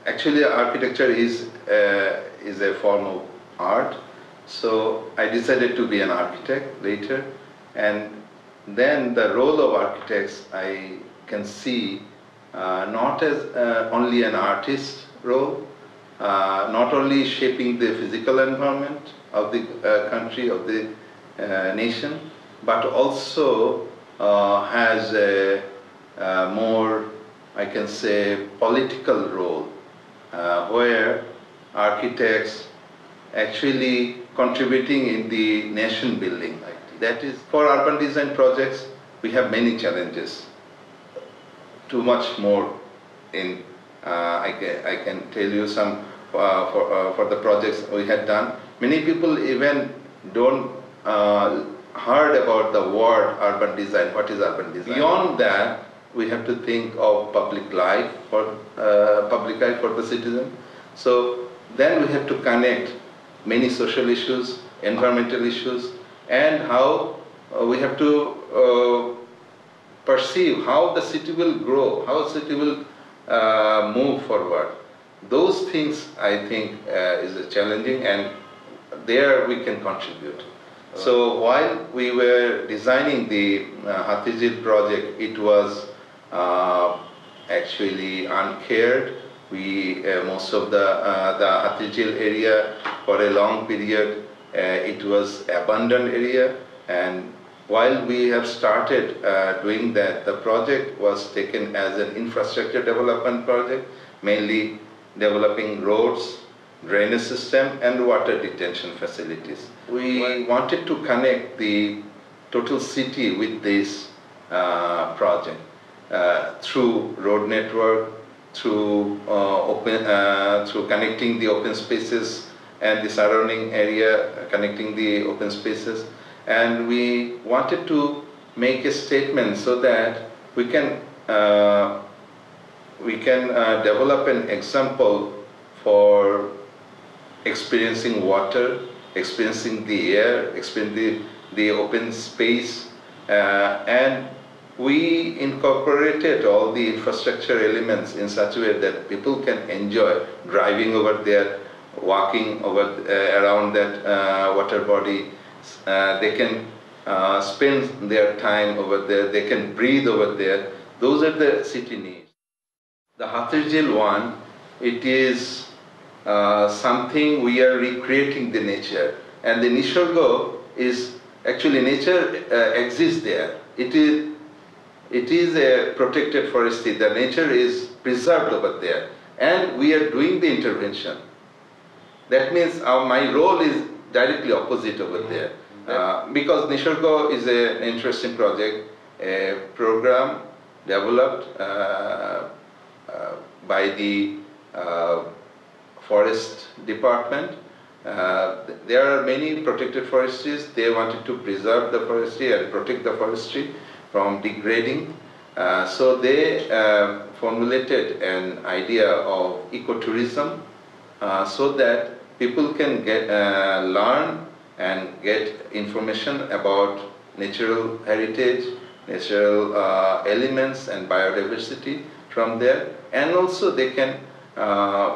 Actually, architecture is a form of art. So I decided to be an architect later, and then the role of architects I can see not as only an artist role, not only shaping the physical environment of the country, of the nation, but also has a more, I can say, political role, where architects actually contributing in the nation building. That is, for urban design projects, we have many challenges. Too much more in, I can tell you some for the projects we had done. Many people even don't heard about the word urban design. What is urban design? Beyond that, we have to think of public life for the citizen. So then we have to connect many social issues, environmental issues, and how we have to perceive how the city will grow, how the city will move forward. Those things, I think, is challenging, and there we can contribute. So while we were designing the Hathijil project, it was actually uncared. We most of the Hathijil area for a long period it was abandoned area, and while we have started doing that, the project was taken as an infrastructure development project, mainly developing roads, drainage system, and water detention facilities. We wanted to connect the total city with this project through road network, through through connecting the open spaces and the surrounding area, connecting the open spaces. And we wanted to make a statement so that we can develop an example for experiencing water, experiencing the air, experiencing the open space, and we incorporated all the infrastructure elements in such a way that people can enjoy driving over there, walking over around that water body. They can spend their time over there, they can breathe over there. Those are the city needs. The Hathijil one, it is something we are recreating the nature, and the Nisarga is actually nature exists there. It is a protected forestry. The nature is preserved over there, and we are doing the intervention. That means my role is directly opposite over there, because Nisarga is an interesting project, a program developed by the forest department. There are many protected forestries. They wanted to preserve the forestry and protect the forestry from degrading. So they formulated an idea of ecotourism so that people can learn and get information about natural heritage, natural elements and biodiversity from there, and also they can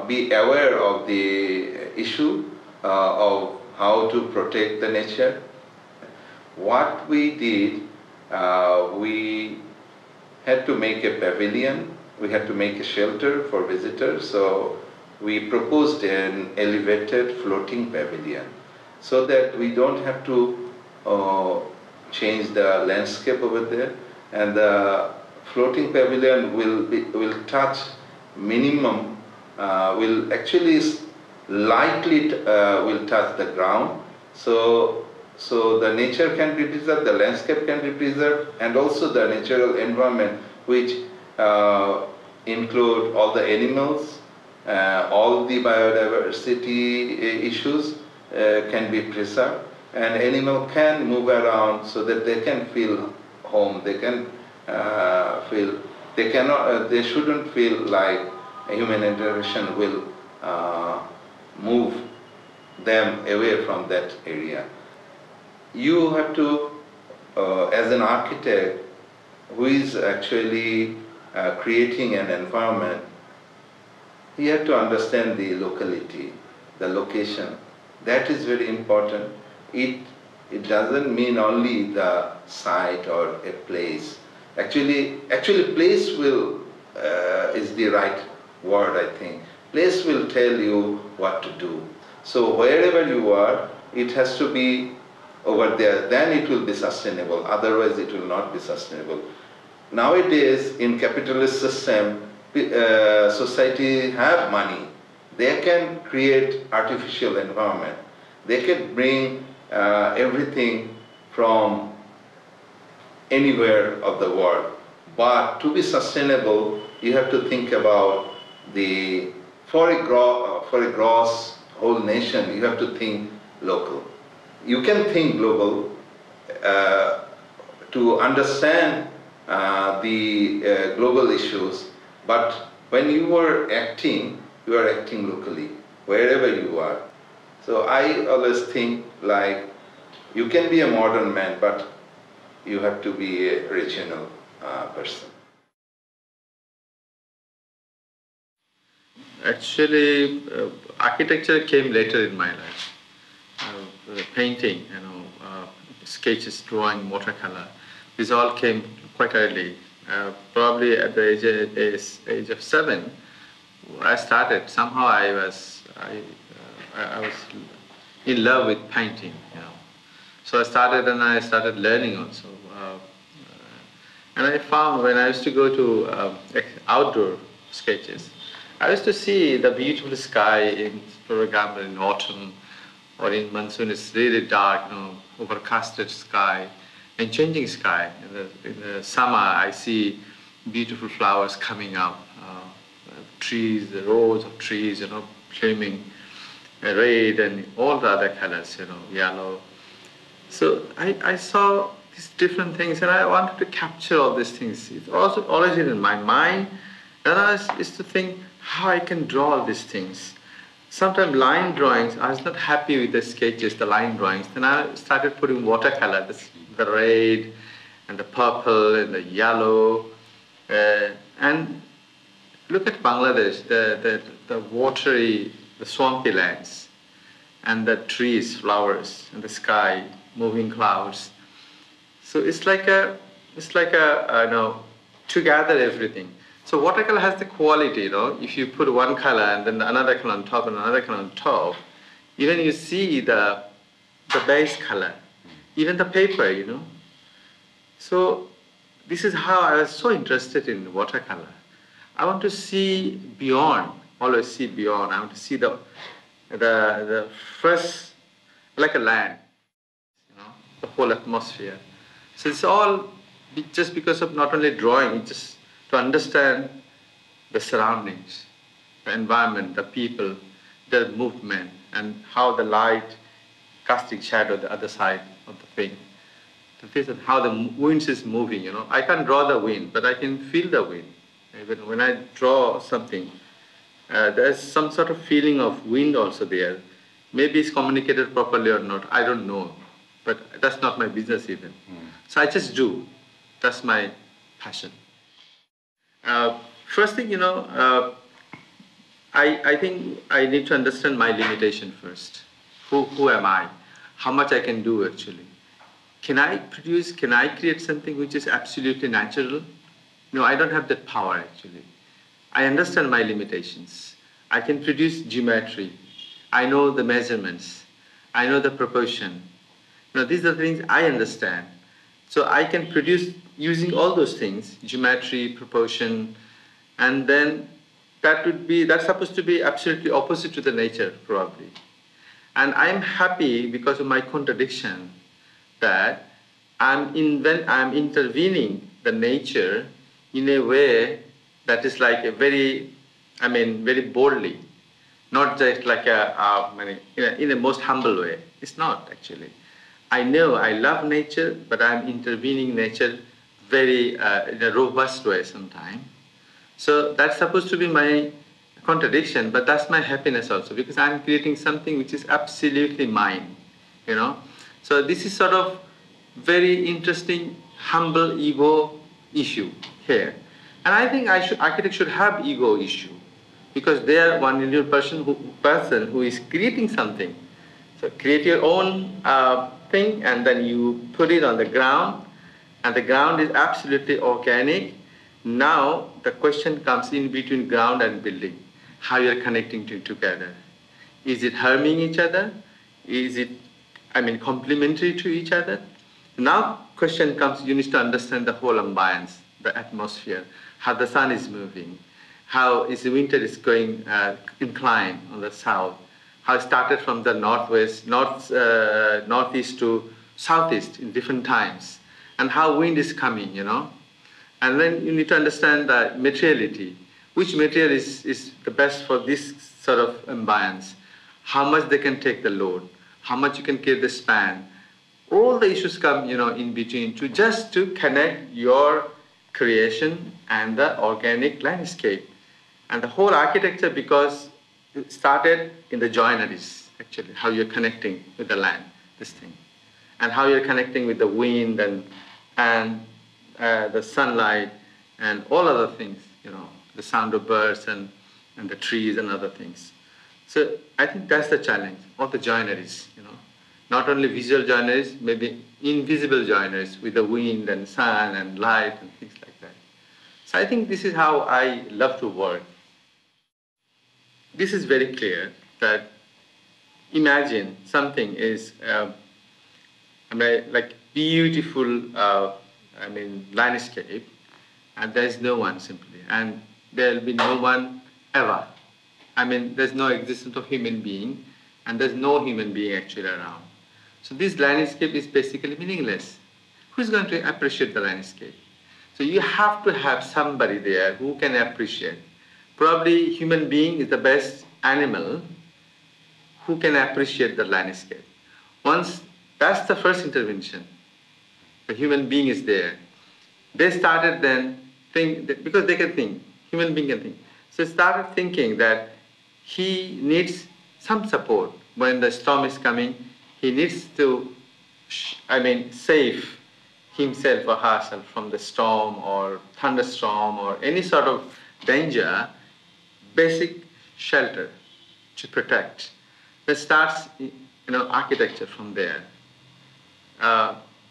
be aware of the issue of how to protect the nature. What we did, we had to make a pavilion, we had to make a shelter for visitors, so we proposed an elevated floating pavilion so that we don't have to change the landscape over there, and the floating pavilion will touch minimum, will actually lightly will touch the ground, so the nature can be preserved, the landscape can be preserved, and also the natural environment, which include all the animals, all the biodiversity issues can be preserved, and animal can move around so that they can feel home, they can feel, they shouldn't feel like a human intervention will move them away from that area. You have to, as an architect who is actually creating an environment, You have to understand the locality, the location. That is very important. It, it doesn't mean only the site or a place. Actually place will, is the right word, I think. Place will tell you what to do. So wherever you are, it has to be over there, then it will be sustainable, otherwise it will not be sustainable. Nowadays, in capitalist system, society have money. They can create artificial environment. They can bring everything from anywhere of the world. But to be sustainable, you have to think about the, for a gross whole nation, you have to think local. You can think global to understand the global issues, but when you are acting locally, wherever you are. So I always think like, you can be a modern man, but you have to be a regional person. Actually, architecture came later in my life. Painting, sketches, drawing, watercolor. This all came quite early. Probably at the age of 7, I started. Somehow I was in love with painting. So I started learning also. And I found when I used to go to outdoor sketches, I used to see the beautiful sky for example, in autumn or in monsoon. It's really dark, overcasted sky and changing sky. In the summer, I see beautiful flowers coming up, trees, the rows of trees, flaming red and all the other colors, yellow. So I saw these different things, and I wanted to capture all these things. It's also always in my mind, and I used to think how I can draw all these things. Sometimes line drawings, I was not happy with the sketches, the line drawings. Then I started putting watercolor, the red and the purple and the yellow. And look at Bangladesh, the watery, the swampy lands, and the trees, flowers, and the sky, moving clouds. So it's like to gather everything. So watercolor has the quality, if you put one color and then another color on top and another color on top, even you see the base color, even the paper, So this is how I was so interested in watercolor. I want to see beyond, always see beyond. I want to see the first, like a land, the whole atmosphere. So it's all just because of not only drawing, just to understand the surroundings, the environment, the people, the movement, and how the light casting shadow the other side of the thing. How the wind is moving, I can't draw the wind, but I can feel the wind. Even when I draw something, there's some sort of feeling of wind also there. Maybe it's communicated properly or not, I don't know. But that's not my business even. So I just do. That's my passion. First thing, I think I need to understand my limitation first. Who am I? How much I can do actually? Can I create something which is absolutely natural? No, I don't have that power actually. I understand my limitations. I can produce geometry. I know the measurements. I know the proportion. These are the things I understand. So I can produce using all those things, geometry, proportion, and then that's supposed to be absolutely opposite to the nature, probably. And I'm happy because of my contradiction that I'm intervening the nature in a way that is like very boldly, not just like in a most humble way. It's not actually. I know I love nature, but I'm intervening nature very in a robust way sometimes. So that's supposed to be my contradiction, but that's my happiness also, because I'm creating something which is absolutely mine, So this is sort of very interesting, humble ego issue here. And I think architects should have ego issue. because they are one individual person who is creating something. So create your own thing, and then you put it on the ground, and the ground is absolutely organic. Now the question comes in between ground and building, how you're connecting together. Is it harming each other? Is it, complementary to each other? Now question comes, you need to understand the whole ambience, the atmosphere, how the sun is moving, how is the winter is going inclined on the south, how it started from the northwest, northeast to southeast in different times, and how wind is coming, And then you need to understand the materiality. Which material is the best for this sort of ambience? How much they can take the load? How much you can carry the span? All the issues come, in between to connect your creation and the organic landscape. And the whole architecture, because it started in the joineries, actually, how you're connecting with the land, this thing. And how you're connecting with the wind and the sunlight and all other things, the sound of birds and the trees and other things. So I think that's the challenge, all the joineries, Not only visual joineries, maybe invisible joineries with the wind and sun and light and things like that. So I think this is how I love to work. This is very clear that imagine something is like beautiful landscape, and there is no one simply, and there will be no one ever. There's no existence of human being, and there's no human being actually around. So this landscape is basically meaningless. Who's going to appreciate the landscape? So you have to have somebody there who can appreciate. Probably human being is the best animal who can appreciate the landscape. Once that's the first intervention, the human being is there. They started then because they can think, human being can think. So started thinking that he needs some support when the storm is coming. He needs to, save himself or herself from the storm or thunderstorm or any sort of danger, basic shelter to protect. That starts, architecture from there.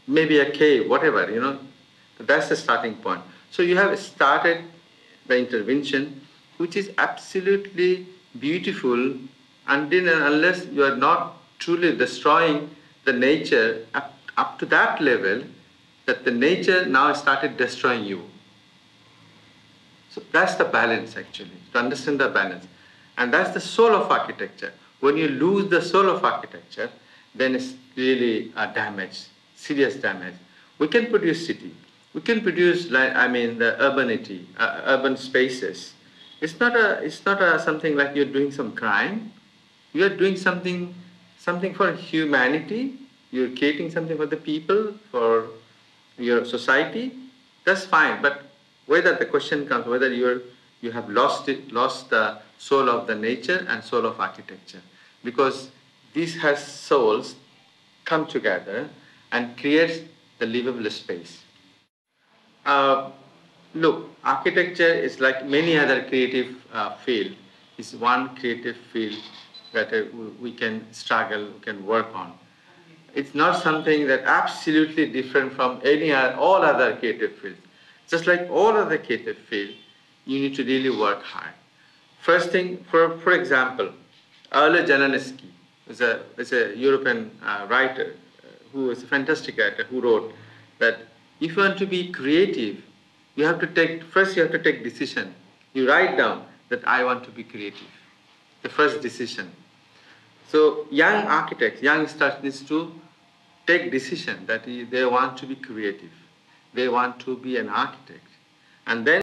Maybe a cave, whatever, That's the starting point. So you have started the intervention, which is absolutely beautiful until and unless you are not truly destroying the nature up to that level that the nature now started destroying you. So that's the balance actually, to understand the balance. And that's the soul of architecture. When you lose the soul of architecture, then it's really a damage, serious damage. We can produce city. We can produce, the urbanity, urban spaces. It's not something like you're doing some crime. You are doing something for humanity. You're creating something for the people, for your society. That's fine. But whether the question comes, whether you have lost the soul of the nature and soul of architecture, because these has souls come together and creates the livable space. Look, architecture is like many other creative field. It's one creative field that we can struggle, we can work on. It's not something that absolutely different from all other creative fields. Just like all other creative fields, you need to really work hard. First thing, for example, Erle Janonesky is a European writer who is a fantastic writer who wrote that if you want to be creative, you have to take decision. You write down that I want to be creative. The first decision. So young architects, young stars needs to take decision that they want to be creative. They want to be an architect. And then